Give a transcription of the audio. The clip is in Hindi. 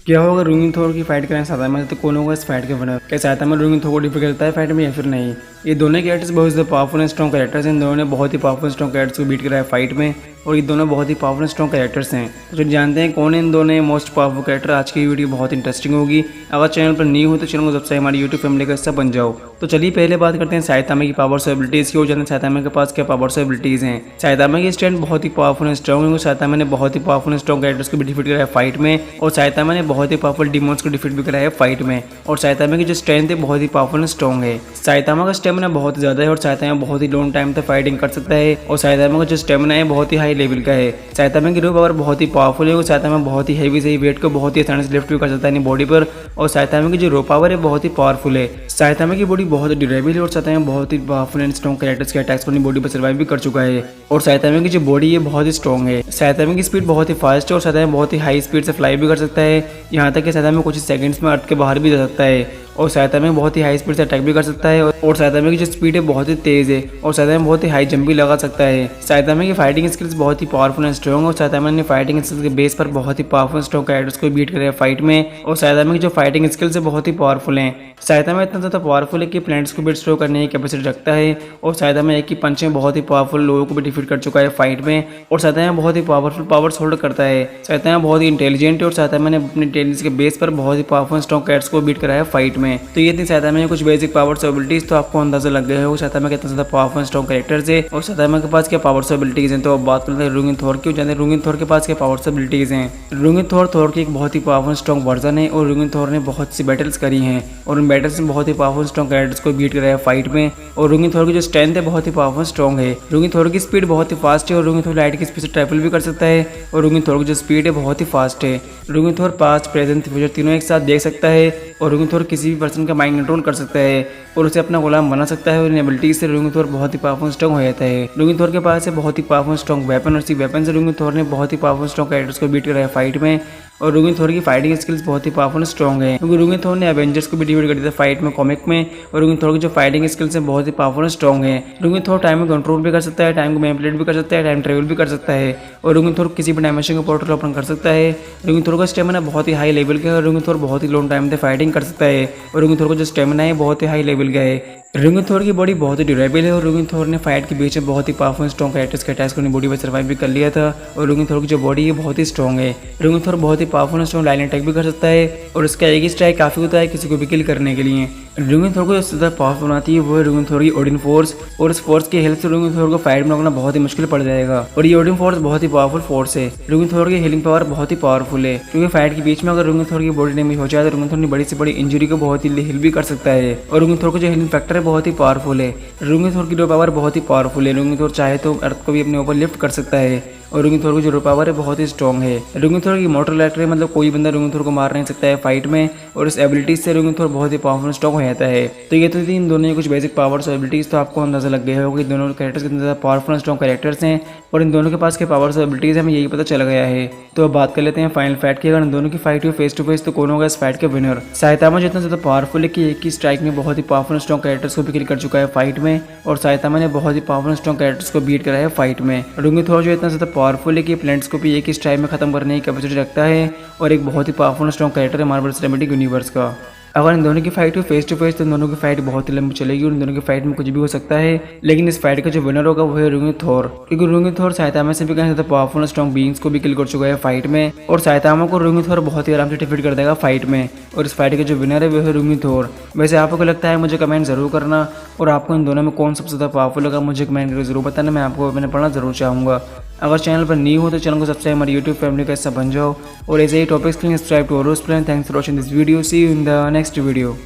क्या होगा रुंगी थोर की फाइट करें सादामा से तो कौन होगा इस फाइट के विनर? क्या सादामा रुंगी थोर को डिफीट करता है फाइट में या फिर नहीं? ये दोनों कैरेक्टर्स बहुत ज़्यादा पावरफुल एंड स्ट्रॉन्ग कैरेक्टर्स हैं। इन दोनों ने बहुत ही पावरफुल स्ट्रॉन्ग कैरेक्टर्स को बीट करा है फाइट में और ये दोनों बहुत ही पावरफुल स्ट्रॉन्ग कैरेक्टर्स हैं। तो चलिए जानते हैं कौन है इन दोनों मोस्ट पावरफुल कैरेक्टर। आज की वीडियो बहुत इंटरेस्टिंग होगी। अगर चैनल पर न्यू हो तो चैनल को सब्सक्राइब हमारी यूट्यूब फैमिली का हिस्सा बन जाओ। तो चलिए पहले बात करते हैं साइतामा की पावर्स और एबिलिटीज़ की। हो जाते हैं साइतामा के पास क्या पावर्स और एबिलिटीज़ हैं। साइतामा की स्ट्रेंथ बहुत ही पावरफुल एंड स्ट्रॉन्ग है। साइतामा ने बहुत ही पावरफुल स्ट्रॉन्ग कैरेक्टर्स को भी डिफीट करा है फाइट में और साइतामा ने बहुत ही पावरफुल डिमोन्स को डिफीट भी करा है फाइट में। और साइतामा की जो स्ट्रेंथ है बहुत ही पावरफुल एंड स्ट्रॉन्ग है। साइतामा का स्टेमिना बहुत ज़्यादा है और साइतामा बहुत ही लॉन्ग टाइम तक फाइटिंग कर सकता है और साइतामा का जो स्टेमिना है बहुत ही हाई लेवल का है। साइतामा की रो पावर बहुत ही पावरफुल है और साइतामा बहुत ही हैवी से वेट को बहुत ही आसानी से लिफ्ट भी कर सकता है अपनी बॉडी पर। और साइतामा की जो रो पावर है बहुत ही पावरफुल है। साइतामा की बॉडी बहुत ही ड्यूरेबल है और साइतामा बहुत ही पावरफुल एंड स्ट्रॉन्ग कैरेक्टर्स के अटैक्स को अपनी बॉडी पर सर्वाइव भी कर चुका है। और साइतामा की जो बॉडी है बहुत ही स्ट्रॉन्ग है। साइतामा की स्पीड बहुत ही फास्ट है और साइतामा बहुत ही हाई स्पीड से फ्लाई भी कर सकता है। यहाँ तक कि साइतामा कुछ सेकंड्स में अर्थ के बाहर भी जा सकता है और साइतामा बहुत ही हाई स्पीड से अटैक भी कर सकता है। और साइतामा की जो स्पीड है बहुत ही तेज है और साइतामा बहुत ही हाई जंप भी लगा सकता है। साइतामा की फाइटिंग स्किल्स बहुत ही पावरफुल एंड स्ट्रॉन्ग और साइतामा ने फाइटिंग स्किल्स के बेस पर बहुत ही पावरफुल स्ट्रॉन्ग कैरेक्टर्स को बीट करे फाइट में। और साइतामा की जो फाइटिंग स्किल्स है बहुत ही पावरफुल हैं। साइतामा इतना ज़्यादा पावरफुल है कि प्लैनेट्स को भी डिस्ट्रॉय करने की कैपेसिटी रखता है और साइतामा एक ही पंच में बहुत ही पावरफुल लोगों को भी डिफीट कर चुका है फाइट में। और साइतामा बहुत ही पावरफुल पावर्स होल्ड करता है। साइतामा बहुत ही इंटेलिजेंट है और साइतामा ने अपनी इंटेलिजेंस के बेस पर बहुत ही पावरफुल स्ट्रॉन्ग कैरेक्टर्स को बीट कराया फाइट में। तो ये थी साइतामा में कुछ बेसिक पावर्स और एबिलिटीज। तो आपको अंदाजा लग गया है साइतामा कितना ज़्यादा पावरफुल स्ट्रॉन्ग कैरेक्टर्स है और साइतामा के पास क्या पावर्स और एबिलिटीज हैं। तो अब बात करते हैं रुंगी थोर की। जानते हैं रुंगी थोर के पास क्या पावर्स और एबिलिटीज हैं। रुंगी थोर की एक बहुत ही पावरफुल स्ट्रॉन्ग वर्जन है और रुंगी थोर ने बहुत सी बैटल्स करी हैं और उन बैटल्स में बहुत ही पावरफुल स्ट्रॉन्ग कैरेक्टर्स को बीट कराया फाइट में। और रुंगी थोर की जो स्ट्रेंथ है बहुत ही पावरफुल स्ट्रॉन्ग है। रुंगी थोर की स्पीड बहुत ही फास्ट है और रुंगी थोर लाइट की स्पीड से ट्रैवल भी कर सकता है और रुंगी थोर की जो स्पीड है बहुत ही फास्ट है। रुंगी थोर पास्ट प्रेजेंट फ्यूचर तीनों एक साथ देख सकता है और रुंगी थोर किसी भी पर्सन का माइंड कंट्रोल कर सकता है और उसे अपना गुलाम बना सकता है। और इन एबिलिटीज से रुंगी थोर बहुत ही पावरफुल स्ट्रॉन्ग हो जाता है। रुंगी थोर के पास है बहुत ही पावरफुल स्ट्रॉन्ग वेपन और इसी वेपन से रुंगी थोर ने बहुत ही पावरफुल स्ट्रॉन्ग कैरेक्टर्स को बीट कराया फाइट में। और रुंगी थोर की फाइटिंग स्किल्स बहुत ही पावरफुल स्ट्रॉन्ग है क्योंकि रुंगी थोर ने एवेंजर्स को भी डिफीट कर दिया था फाइट में कॉमिक में। और रुंगी थोर की जो फाइटिंग स्किल्स है बहुत ही पावरफुल स्ट्रॉन्ग है। रुंगी थोर टाइम में कंट्रोल भी कर सकता है, टाइम को मैनिपुलेट भी कर सकता है, टाइम ट्रेवल भी कर सकता है और रुंगी थोर किसी भी डायमेंशन का पोर्टल ओपन कर सकता है। रुंगी थोर का स्टेमिना बहुत ही हाई लेवल का है और रुंगी थोर बहुत ही लॉन्ग टाइम तक फाइटिंग कर सकता है और रुंगी थोर का जो स्टेमिना है बहुत ही हाई लेवल का है। रुंगी थोर की बॉडी बहुत ही ड्यूरेबल है और रुंगी थोर ने फाइट के बीच में बहुत ही पावरफुल स्ट्रॉन्ग कैरेक्टर्स के अटैक्स को अपनी बॉडी पर सर्वाइव भी कर लिया था। और रुंगी थोर की जो बॉडी है बहुत ही स्ट्रॉन्ग है। रुंगी थोर बहुत ही पावरफुल स्ट्रॉन्ग लाइन अटैक भी कर सकता है और उसका एक ही स्ट्राइक काफ़ी होता है किसी को भी किल करने के लिए। रुंगी थोर को जो सबसे ज़्यादा पावरफुल बनाती है वो है रुंगी थोर की ओडिन फोर्स और इस फोर्स की हेल्प से रुंगी थोर को फाइट में रोकना बहुत ही मुश्किल पड़ जाएगा। और ये ओडिन फोर्स बहुत ही पावरफुल फोर्स है। रुंगी थोर की हीलिंग पावर बहुत ही पावरफुल है क्योंकि फाइट के बीच में अगर रुंगी थोर की बॉडी डैमेज हो जाए तो रुंगी थोर ने बड़ी से बड़ी इंजरी को बहुत ही हिल भी कर सकता है। और रुंगी थोर का जो हीलिंग फैक्टर है बहुत ही पावरफुल है। रुंगी थोर की रो पावर बहुत ही पावरफुल है। रुंगी थोर चाहे तो अर्थ को भी अपने ऊपर लिफ्ट कर सकता है और रुंगी थोर की जो रो पावर है बहुत ही स्ट्रॉन्ग है। रुंगी थोर की मोटर इलेक्ट्रिक है, मतलब कोई बंदा रुंगी थोर को मार नहीं सकता है फाइट में और इस एबिलिटीज से रुंगी थोर बहुत ही पावरफुल स्ट्रॉन्ग हो जाता है। तो ये तो थी इन दोनों कुछ बेसिक पावर्स और एबिलिटीज। तो आपको अंदाजा लग गया होगा कि दोनों कैरेक्टर्स कितने ज़्यादा पावरफुल स्ट्रॉन्ग कैरेक्टर्स हैं और इन दोनों के पास के पावर्स और एबिलिटीज हमें यही पता चल गया है। तो अब बात कर लेते हैं फाइनल फाइट की। अगर इन दोनों की फाइट हुई फेस टू फेस तो कौन होगा इस फाइट के विनर? साइतामा जितना ज़्यादा पावरफुल है कि एक ही स्ट्राइक में बहुत ही पावरफुल स्ट्रॉन्ग कैरेक्टर्स को भी किल कर चुका है फाइट में और साइतामा ने बहुत ही पावरफुल स्ट्रॉन्ग कैरेक्टर्स को बीट कराया फाइट में। रुंगी थोर जो इतना ज़्यादा पावरफुल है कि प्लैनेट्स को भी एक ही स्ट्राइक में खत्म करने की कैपेसिटी रखता है और एक बहुत ही पावरफुल स्ट्रॉन्ग कैरेक्टर है मार्वल सिनेमैटिक यूनिवर्स का। अगर इन दोनों की फाइट हुई फेस टू फेस तो इन दोनों की फाइट बहुत ही लंबी चलेगी और इन दोनों की फाइट में कुछ भी हो सकता है। लेकिन इस फाइट का जो विनर होगा वो है रुंगी थोर क्योंकि रुंगी थोर साइतामा से भी कहीं ज़्यादा पावरफुल स्ट्रॉन्ग बीइंग्स को भी किल कर चुका है फाइट में और साइतामा को रुंगी थोर बहुत ही आराम से डिफीट कर देगा फाइट में। और इस फाइट का जो विनर है वो है रुंगी थोर। वैसे आपको लगता है मुझे कमेंट जरूर करना और आपको इन दोनों में कौन सबसे ज़्यादा पावरफुल लगा मुझे कमेंट करके जरूर बताना। मैं आपको मैंने पढ़ना जरूर चाहूँगा। अगर चैनल पर न्यू हो तो चैनल को सब्सक्राइब हमारी यूट्यूब फैमिली का हिस्सा बन जाओ और ऐसे ही टॉपिक्स के लिए सब्सक्राइब टू अरोस plan. Thanks for watching this video. See you in the next video.